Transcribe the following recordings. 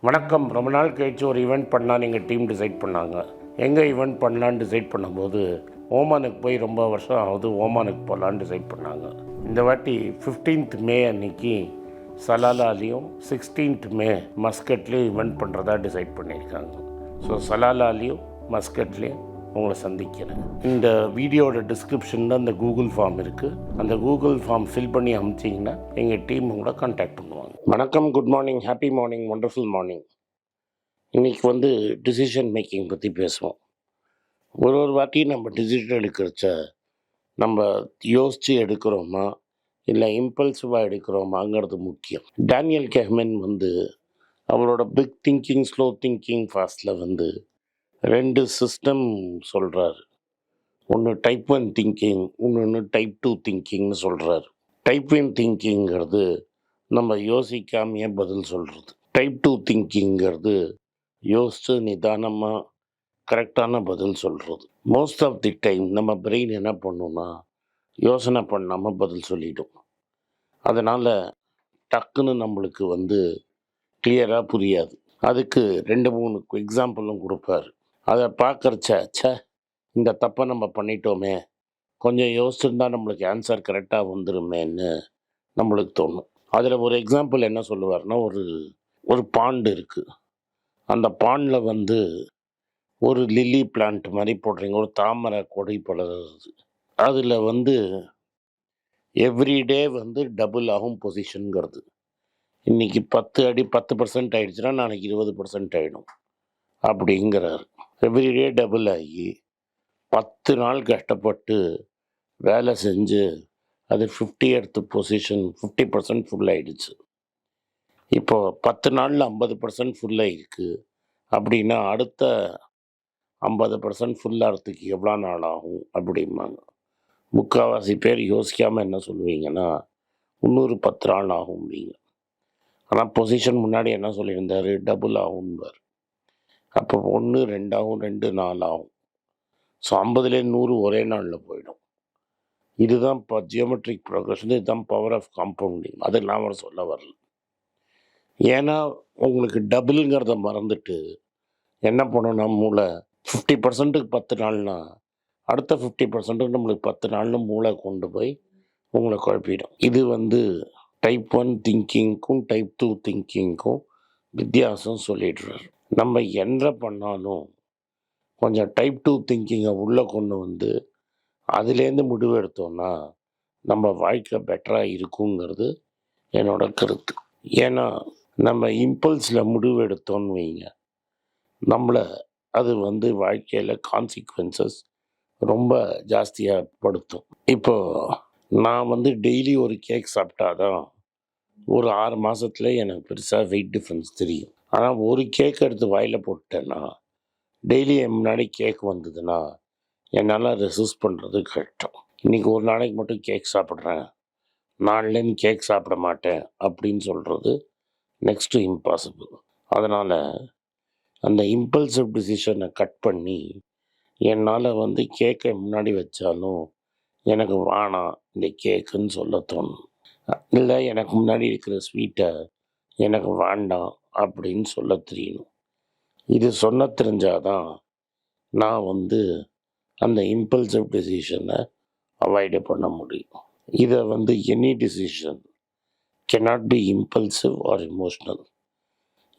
வணக்கம். ரொம்ப நாள் கழிச்சு ஒரு ஈவெண்ட் பண்ணலாம் எங்கள் டீம் டிசைட் பண்ணாங்க. எங்கே ஈவெண்ட் பண்ணலான்னு டிசைட் பண்ணும்போது ஓமானுக்கு போய் ரொம்ப வருஷம் ஆகுது, ஓமானுக்கு போகலான்னு டிசைட் பண்ணாங்க. இந்த வாட்டி 15th மே அன்னைக்கு சலாலாலையும் 16th மே மஸ்கட்லேயும் ஈவெண்ட் பண்ணுறதா டிசைட் பண்ணியிருக்காங்க. ஸோ சலாலாலையும் மஸ்கட்லேயும் உங்களை சந்திக்கிறேன். இந்த வீடியோட டிஸ்கிரிப்ஷனில் அந்த கூகுள் ஃபார்ம் இருக்குது. அந்த கூகுள் ஃபார்ம் ஃபில் பண்ணி அனுப்பிச்சிங்கன்னா எங்கள் டீம் உங்களை கான்டாக்ட் பண்ணுவாங்க. வணக்கம், good morning, happy morning, wonderful morning. இன்றைக்கி டிசிஷன் மேக்கிங் பற்றி பேசுவோம். ஒரு வாட்டியும் நம்ம டிசிஷன் எடுக்கிறச்ச நம்ம யோசித்து எடுக்கிறோமா இல்லை இம்பல்சிவாக எடுக்கிறோமாங்கிறது முக்கியம். டேனியல் கெஹ்மன் அவரோட பிக் திங்கிங், ஸ்லோ திங்கிங், ஃபாஸ்டில் 2 சிஸ்டம் சொல்கிறார். ஒன்று டைப் 1 திங்கிங், இன்னொன்று டைப் 2 திங்கிங்னு சொல்கிறார். டைப் 1 திங்கிங்கிறது நம்ம யோசிக்காமையே பதில் சொல்கிறது. டைப் 2 திங்கிங்கிறது யோசித்து நிதானமாக கரெக்டான பதில் சொல்கிறது. மோஸ்ட் ஆஃப் தி டைம் நம்ம பிரெயின் என்ன பண்ணுன்னா யோசனை பண்ணாமல் பதில் சொல்லிடும். அதனால் டக்குன்னு நம்மளுக்கு கிளியராக புரியாது. அதுக்கு 2-3 எக்ஸாம்பிளும் கொடுப்பார். அதை பார்க்குறச்ச இந்த தப்பை நம்ம பண்ணிட்டோமே, கொஞ்சம் யோசிச்சுருந்தா நம்மளுக்கு ஆன்சர் கரெக்டாக வந்துருமேன்னு நம்மளுக்கு தோணும். அதில் ஒரு எக்ஸாம்பிள் என்ன சொல்லுவார்னா, ஒரு பாண்டு இருக்குது. அந்த பாண்டில் ஒரு லில்லி பிளான்ட் மாதிரி போடுறீங்க, ஒரு தாமரை கொடை படறது. அதில் எவ்ரிடே டபுள் ஆகும் பொசிஷனுங்கிறது. இன்றைக்கி 10 அடி 10% ஆகிடுச்சுன்னா நாளைக்கு 20% ஆகிடும் அப்படிங்கிறார். எவ்ரிடே டபுள் ஆகி 10 நாள் கஷ்டப்பட்டு வேலை செஞ்சு அது 50 எடுத்த பொசிஷன் 50% ஃபுல் ஆகிடுச்சு. இப்போது 10 நாளில் 50% ஃபுல்லாகிருக்கு அப்படின்னா அடுத்த 50% ஃபுல்லாகிறதுக்கு எவ்வளோ நாள் ஆகும் அப்படிம்பாங்க. முக்கால்வாசி பேர் யோசிக்காமல் என்ன சொல்லுவீங்கன்னா இன்னொரு 10 நாள் ஆகும்பீங்க. ஆனால் பொசிஷன் முன்னாடி என்ன சொல்லியிருந்தார், டபுள் ஆகும்பார். அப்போ 1 2 ஆகும், 2 4 ஆகும். ஸோ 50லே 100 ஒரே நாளில் போயிடும். இதுதான் இப்போ ஜியோமெட்ரிக் ப்ரோக்ரஷன், இதுதான் பவர் ஆஃப் காம்பவுண்டிங். அது நான் சொல்ல வரல. ஏன்னா உங்களுக்கு டபுளுங்கிறத மறந்துட்டு என்ன பண்ணணும்னா மூளை 50%க்கு 10 நாள்னா அடுத்த 50% நம்மளுக்கு 10 நாள்னு மூளை கொண்டு போய் உங்களை குழப்பிடும். இது டைப் 1 திங்கிங்க்கும் டைப் 2 திங்கிங்க்கும் வித்தியாசம் சொல்லிடுறார். நம்ம என்ன பண்ணாலும் கொஞ்சம் டைப் 2 திங்கிங்கை உள்ளே கொண்டு அதுலேருந்து முடிவு எடுத்தோம்னா நம்ம வாழ்க்கை பெட்டராக இருக்குங்கிறது என்னோட கருத்து. ஏன்னா நம்ம இம்பல்ஸில் முடிவு எடுத்தோன்னு வைங்க, நம்மளை அது வாழ்க்கையில் கான்சிக்வன்சஸ் ரொம்ப ஜாஸ்தியாக படுத்தும். இப்போது நான் டெய்லி ஒரு கேக் சாப்பிட்டாதான் ஒரு 6 மாதத்துல எனக்கு பெருசாக வெயிட் டிஃப்ரென்ஸ் தெரியும். ஆனால் ஒரு கேக் எடுத்து வாயில் போட்டேன்னா டெய்லி என் முன்னாடி கேக் வந்ததுன்னா என்னால் ரெசிஸ்ட் பண்ணுறது கஷ்டம். இன்றைக்கி ஒரு நாளைக்கு மட்டும் கேக் சாப்பிட்றேன், நாள்லேருந்து கேக் சாப்பிட மாட்டேன் அப்படின்னு சொல்கிறது நெக்ஸ்ட்டு இம்பாசிபிள். அதனால் அந்த இம்பல்சிவ் டிசிஷனை கட் பண்ணி என்னால் கேக்கை முன்னாடி வச்சாலும் எனக்கு வேணாம் இந்த கேக்குன்னு சொல்ல தோணும். இல்லை எனக்கு முன்னாடி இருக்கிற ஸ்வீட்டை எனக்கு வேண்டாம் அப்படின்னு சொல்ல தெரியணும். இது சொன்ன தெரிஞ்சாதான் நான் அந்த இம்பல்சிவ் டிசிஷனை அவாய்டு பண்ண முடியும். இதை any decision cannot be impulsive or emotional.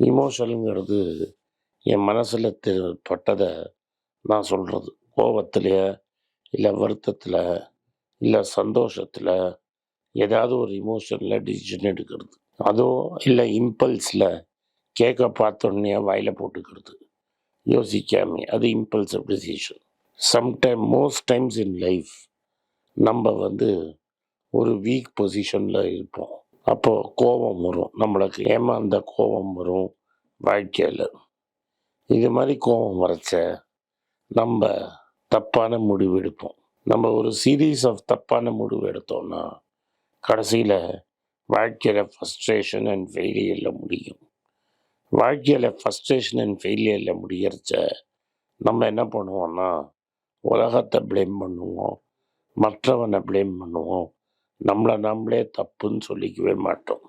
இமோஷனுங்கிறது என் மனசில் பட்டதை நான் சொல்கிறது. கோபத்தில் இல்லை வருத்தத்தில் இல்லை சந்தோஷத்தில் ஏதாவது ஒரு இமோஷனில் டிசிஷன் எடுக்கிறது. அதோ இல்லை இம்பல்ஸில் கேட்க பார்த்தோன்னே வாயில் போட்டுக்கிறது யோசிக்காமே, அது impulsive decision. Most times in life நம்ம ஒரு வீக் பொசிஷனில் இருப்போம். அப்போது கோபம் வரும், நம்மளுக்கு ஏமாந்த கோபம் வரும் வாழ்க்கையில். இது மாதிரி கோபம் வரைச்ச நம்ம தப்பான முடிவு எடுப்போம். நம்ம ஒரு சீரீஸ் ஆஃப் தப்பான முடிவு எடுத்தோம்னா கடைசியில் வாழ்க்கையில் ஃப்ரஸ்ட்ரேஷன் அண்ட் ஃபெயிலியரில் முடியும். வாழ்க்கையில் ஃப்ரஸ்ட்ரேஷன் அண்ட் ஃபெயிலியரில் முடியறச்ச நம்ம என்ன பண்ணுவோம்னா உலகத்தை ப்ளேம் பண்ணுவோம், மற்றவனை ப்ளேம் பண்ணுவோம், நம்மளை நம்மளே தப்புன்னு சொல்லிக்கவே மாட்டோம்.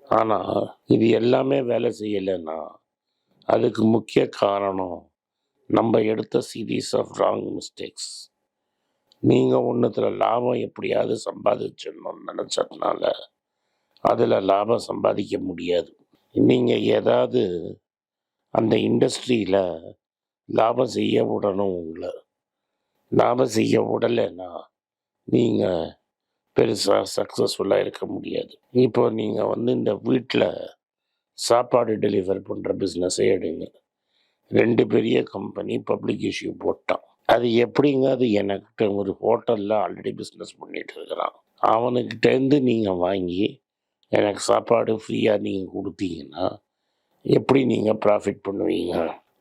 ஆனால் இது எல்லாமே வேலை செய்யலைன்னா அதுக்கு முக்கிய காரணம் நம்ம எடுத்த சீரீஸ் ஆஃப் ராங் மிஸ்டேக்ஸ். நீங்கள் ஒன்றுத்தில் லாபம் எப்படியாவது சம்பாதிச்சிடணும்னு நினச்சதுனால அதில் லாபம் சம்பாதிக்க முடியாது. நீங்கள் ஏதாவது அந்த இண்டஸ்ட்ரியில் லாபம் செய்ய விடணும். உங்களை லாபம் செய்ய விடலைன்னா நீங்கள் பெருசாக சக்ஸஸ்ஃபுல்லாக இருக்க முடியாது. இப்போ நீங்கள் இந்த வீட்டில் சாப்பாடு டெலிவர் பண்ணுற பிஸ்னஸே எடுங்க. 2 பெரிய கம்பெனி பப்ளிக் இஷ்யூ போட்டான். அது எப்படிங்க? அது எனக்கிட்ட ஒரு ஹோட்டலில் ஆல்ரெடி பிஸ்னஸ் பண்ணிகிட்டு இருக்கிறான். அவனுக்கிட்டேருந்து நீங்கள் வாங்கி எனக்கு சாப்பாடு ஃப்ரீயாக நீங்கள் கொடுத்தீங்கன்னா எப்படி நீங்கள் ப்ராஃபிட் பண்ணுவீங்க?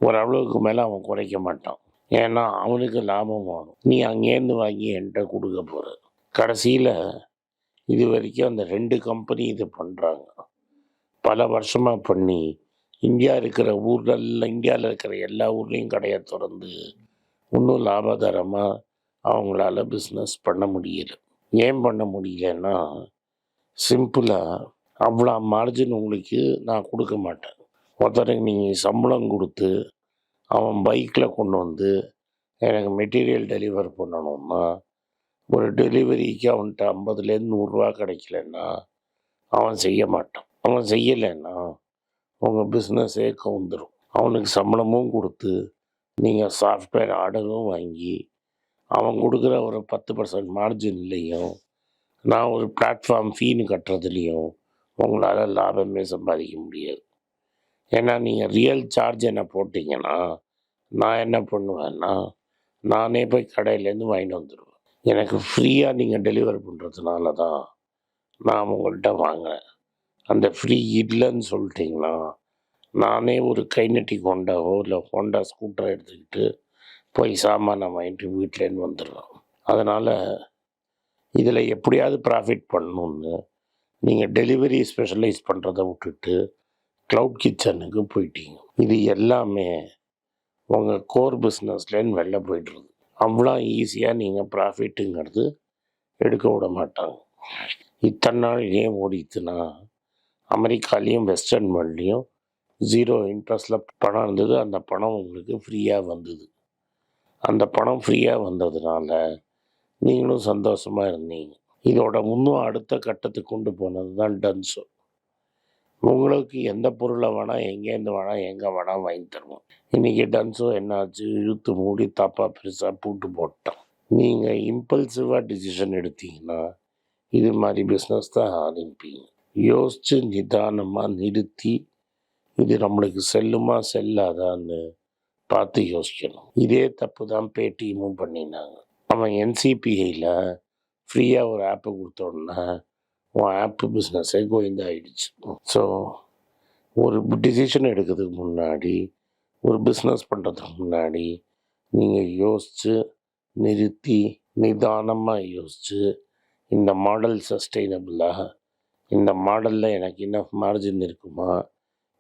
ஓரளவுக்கு மேலே அவன் குறைக்க மாட்டான். ஏன்னா அவனுக்கு லாபம் வேணும். நீ அங்கேருந்து வாங்கி என்கிட்ட கொடுக்க போகிற. கடைசியில் இது வரைக்கும் அந்த 2 கம்பெனி இது பண்ணுறாங்க. பல வருஷமாக பண்ணி இந்தியாவில் இருக்கிற எல்லா ஊர்லேயும் கடையை திறந்து இன்னும் லாபகரமாக அவங்களால பிஸ்னஸ் பண்ண முடியல. ஏன் பண்ண முடியலன்னா சிம்பிளாக அவ்வளோ மார்ஜின் உங்களுக்கு நான் கொடுக்க மாட்டேன். ஒருத்தருக்கு நீங்கள் சம்பளம் கொடுத்து அவன் பைக்கில் கொண்டு வந்து எனக்கு மெட்டீரியல் டெலிவர் பண்ணணும்னா ஒரு டெலிவரிக்கு அவன்கிட்ட 50லேருந்து 100 கிடைக்கலன்னா அவன் செய்ய மாட்டான். அவன் செய்யலைன்னா உங்கள் பிஸ்னஸே கவுந்துடும். அவனுக்கு சம்பளமும் கொடுத்து நீங்கள் சாஃப்ட்வேர் ஆர்டரும் வாங்கி அவன் கொடுக்குற ஒரு 10% மார்ஜின்லேயும் நான் ஒரு பிளாட்ஃபார்ம் ஃபீனு கட்டுறதுலேயும் உங்களால் லாபமே சம்பாதிக்க முடியாது. ஏன்னா நீங்கள் ரியல் சார்ஜ் என்ன போட்டிங்கன்னா நான் என்ன பண்ணுவேன்னா நானே போய் கடையிலேருந்து வாங்கிட்டு வந்துடுவேன். எனக்கு ஃப்ரீயாக நீங்கள் டெலிவர் பண்ணுறதுனால தான் நான் உங்கள்கிட்ட வாங்குறேன். அந்த ஃப்ரீ இல்லைன்னு சொல்லிட்டிங்கன்னா நானே ஒரு கைநெட்டிக் ஹோண்டாவோ இல்லை ஹோண்டா ஸ்கூட்டரை எடுத்துக்கிட்டு போய் சாமானை வாங்கிட்டு வீட்டிலேருந்து வந்துடுவேன். அதனால் இதில் எப்படியாவது ப்ராஃபிட் பண்ணணுன்னு நீங்கள் டெலிவரி ஸ்பெஷலைஸ் பண்ணுறதை விட்டுட்டு க்ளவுட் கிச்சனுக்கு போயிட்டீங்க. இது எல்லாமே உங்கள் கோர் பிஸ்னஸ்லேருந்து வெளில போய்ட்டுருது. அவ்வளோ ஈஸியாக நீங்கள் ப்ராஃபிட்டுங்கிறது எடுக்க விட மாட்டாங்க. இத்தனை நாள் ஏன் ஓடித்துன்னா அமெரிக்காலேயும் வெஸ்டர்ன் வேர்ல்ட்லேயும் 0 இன்ட்ரெஸ்ட்டில் பணம் இருந்தது. அந்த பணம் உங்களுக்கு ஃப்ரீயாக வந்தது. அந்த பணம் ஃப்ரீயாக வந்ததுனால நீங்களும் சந்தோஷமாக இருந்தீங்க. இதோட இன்னும் அடுத்த கட்டத்துக்கு கொண்டு போனது தான் டன்ஸோ. உங்களுக்கு எந்த பொருளை வேணால் எங்கேருந்து வேணால் எங்கே வேணால் வாங்கி தருவோம். இன்றைக்கி டன்ஸோ என்னாச்சு? இழுத்து மூடி தாப்பா பெருசாக பூட்டு போட்டான். நீங்கள் இம்பல்சிவாக டிசிஷன் எடுத்தீங்கன்னா இது மாதிரி பிஸ்னஸ் தான் ஆரம்பிப்பீங்க. யோசித்து நிதானமாக நிறுத்தி இது நம்மளுக்கு செல்லுமா செல்லாதான்னு பார்த்து யோசிக்கணும். இதே தப்பு தான் பேடிஎம்மும் பண்ணினாங்க. அவன் NCPIயில் ஃப்ரீயாக ஒரு ஆப்பு கொடுத்தோன்னா உன் ஆப்பு பிஸ்னஸே கோயிந்தாயிடுச்சு. ஸோ ஒரு டிசிஷன் எடுக்கிறதுக்கு முன்னாடி ஒரு பிஸ்னஸ் பண்ணுறதுக்கு முன்னாடி நீங்கள் யோசித்து நிறுத்தி நிதானமாக யோசித்து இந்த மாடல் சஸ்டெயினபிளாக, இந்த மாடலில் எனக்கு இனஃப் மார்ஜின் இருக்குமா,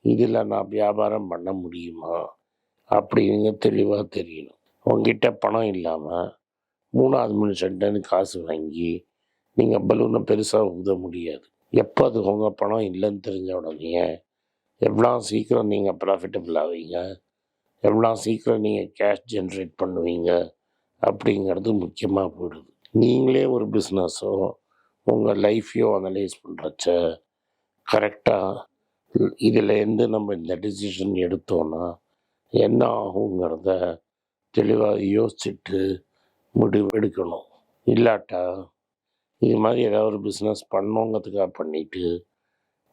இதில் நான் வியாபாரம் பண்ண முடியுமா அப்படின்னு தெளிவாக தெரியணும். உங்ககிட்ட பணம் இல்லாமல் 3வது மனுஷன்ட்டு காசு வாங்கி நீங்கள் பலூனை பெருசாக ஊத முடியாது. எப்போ அது உங்கள் பணம் இல்லைன்னு தெரிஞ்ச உடனே எவ்வளோ சீக்கிரம் நீங்கள் ப்ராஃபிட்டபிள் ஆவீங்க, எவ்வளோ சீக்கிரம் நீங்கள் கேஷ் ஜென்ரேட் பண்ணுவீங்க அப்படிங்கிறது முக்கியமாக போயிடுது. நீங்களே ஒரு பிஸ்னஸோ உங்கள் லைஃப்பையோ அனலைஸ் பண்ணுறச்ச கரெக்டாக இதிலேருந்து நம்ம இந்த டிசிஷன் எடுத்தோன்னா என்ன ஆகுங்கிறத தெளிவாக யோசிச்சுட்டு முடிவு எடுக்கணும். இல்லாட்டா இது மாதிரி ஏதாவது ஒரு பிஸ்னஸ் பண்ணோங்கிறதுக்காக பண்ணிவிட்டு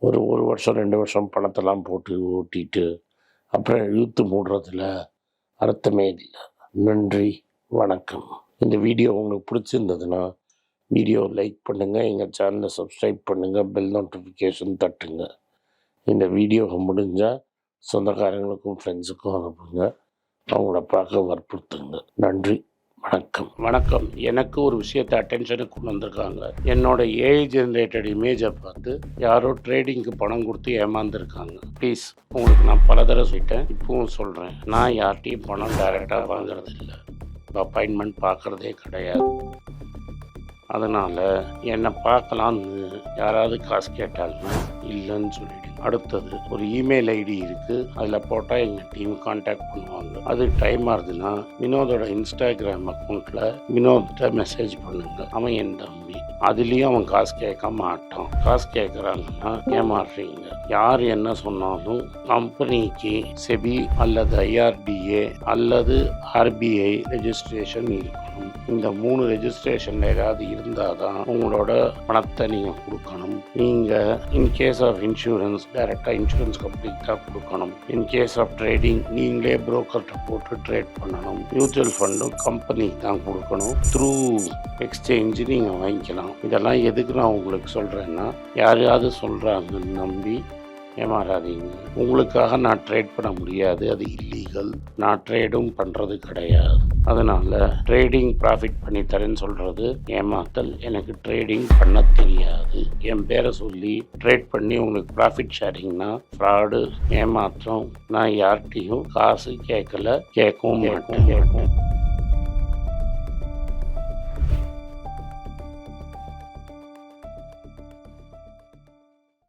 ஒரு வருஷம் 2 வருஷம் பணத்தெல்லாம் போட்டு ஓட்டிட்டு அப்புறம் இழுத்து மூடுறதுல அர்த்தமே இல்லை. நன்றி, வணக்கம். இந்த வீடியோ உங்களுக்கு பிடிச்சிருந்ததுன்னா வீடியோ லைக் பண்ணுங்கள், எங்கள் சேனலை சப்ஸ்கிரைப் பண்ணுங்கள், பெல் நோட்டிஃபிகேஷன் தட்டுங்க. இந்த வீடியோவை முடிஞ்சால் சொந்தக்காரங்களுக்கும் ஃப்ரெண்ட்ஸுக்கும் அனுப்புங்க, அவங்கள பார்க்க வற்புறுத்துங்க. நன்றி, வணக்கம். எனக்கு ஒரு விஷயத்தை அட்டென்ஷனுக்கு கொண்டு வந்திருக்காங்க. என்னோட ஏஐ ஜென்ரேட்டட் இமேஜை பார்த்து யாரோ ட்ரேடிங்க்கு பணம் கொடுத்து ஏமாந்துருக்காங்க. ப்ளீஸ், உங்களுக்கு நான் பல தடவை சொல்லிட்டேன், இப்பவும் சொல்கிறேன், நான் யார்கிட்டையும் பணம் டைரெக்டாக வாங்குறது இல்லை, அப்பாயின்மெண்ட் பார்க்குறதே கிடையாது. அதனால் என்னை பார்க்கலான்னு யாராவது காசு கேட்டாலும் இல்லைன்னு சொல்லிவிடுங்க. அடுத்தது ஒரு இமெயில் ஐடி இருக்குது, அதில் போட்டால் எங்கள் டீம் கான்டாக்ட் பண்ணுவாங்க. அது டைம் ஆகுதுன்னா வினோதோட இன்ஸ்டாகிராம் அக்கௌண்ட்டில் வினோத்திட்ட மெசேஜ் பண்ணுங்க. அவன் என் தம்பி, அதுலேயும் அவன் காசு கேட்க மாட்டான். காசு கேட்குறாங்கன்னா ஏமாறுறீங்க. யார் என்ன சொன்னாலும் கம்பெனிக்கு செபி அல்லது ஐஆர்டிஏ அல்லது ஆர்பிஐ ரெஜிஸ்ட்ரேஷன் இருக்கணும். இந்த 3 ரெஜிஸ்ட்ரேஷன் ஏதாவது இருந்தால் தான் உங்களோட பணத்தை நீங்கள் கொடுக்கணும். நீங்கள் இன்கேஸ் ஆஃப் இன்சூரன்ஸ் டைரெக்டாக இன்சூரன்ஸ் கம்பெனிக்கு தான் கொடுக்கணும். இன்கேஸ் ஆஃப் ட்ரேடிங் நீங்களே புரோக்கர்கிட்ட போட்டு ட்ரேட் பண்ணணும். மியூச்சுவல் ஃபண்டும் கம்பெனிக்கு தான் கொடுக்கணும். த்ரூ எக்ஸ்சேஞ்சு நீங்கள் வாங்கிக்கலாம். இதெல்லாம் எதுக்கு நான் உங்களுக்கு சொல்கிறேன்னா, யாரையாவது சொல்கிறாங்கன்னு நம்பி ஏமாறாதீங்க. உங்களுக்காக நான் ட்ரேட் பண்ண முடியாது, அது இல்லீகல். நான் ட்ரேடும் பண்ணுறது கிடையாது. அதனால் ட்ரேடிங் ப்ராஃபிட் பண்ணி தரேன்னு சொல்கிறது ஏமாத்தல். எனக்கு ட்ரேடிங் பண்ண தெரியாது. என் பேரை சொல்லி ட்ரேட் பண்ணி உங்களுக்கு ப்ராஃபிட் ஷேரிங்னா ஃப்ராடு, ஏமாற்றம். நான் யார்கிட்டையும் காசு கேட்கல, கேட்கவும் மாட்டேன்.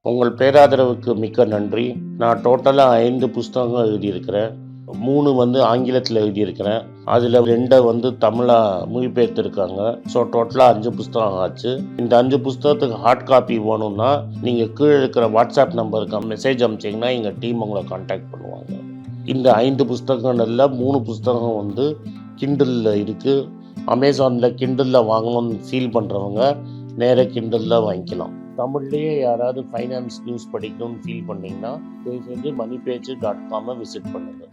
உங்கள் பேராதரவுக்கு மிக்க நன்றி. நான் டோட்டலாக 5 புஸ்தகங்கள் எழுதியிருக்கிறேன். 3 வந்து ஆங்கிலத்தில் எழுதியிருக்கிறேன். அதில் 2 தமிழாக மொழிபெயர்த்துருக்காங்க. ஸோ டோட்டலாக 5 புஸ்தகம் ஆச்சு. இந்த 5 புஸ்தகத்துக்கு ஹார்ட் காப்பி வேணும்னா நீங்கள் கீழே இருக்கிற வாட்ஸ்அப் நம்பருக்கு மெசேஜ் அனுப்பிச்சிங்கன்னா எங்கள் டீம் உங்களை கான்டாக்ட் பண்ணுவாங்க. இந்த 5 புஸ்தகங்களில் 3 புஸ்தகம் கிண்டலில் இருக்குது. அமேசானில் கிண்டலில் வாங்கணும்னு ஃபீல் பண்ணுறவங்க நேராக கிண்டலில் வாங்கிக்கலாம். தமிழ்லேயே யாராவது ஃபைனான்ஸ் நியூஸ் படிக்கணும்னு ஃபீல் பண்ணிங்கன்னா தயவு செஞ்சு moneypage.com விசிட் பண்ணுங்கள்.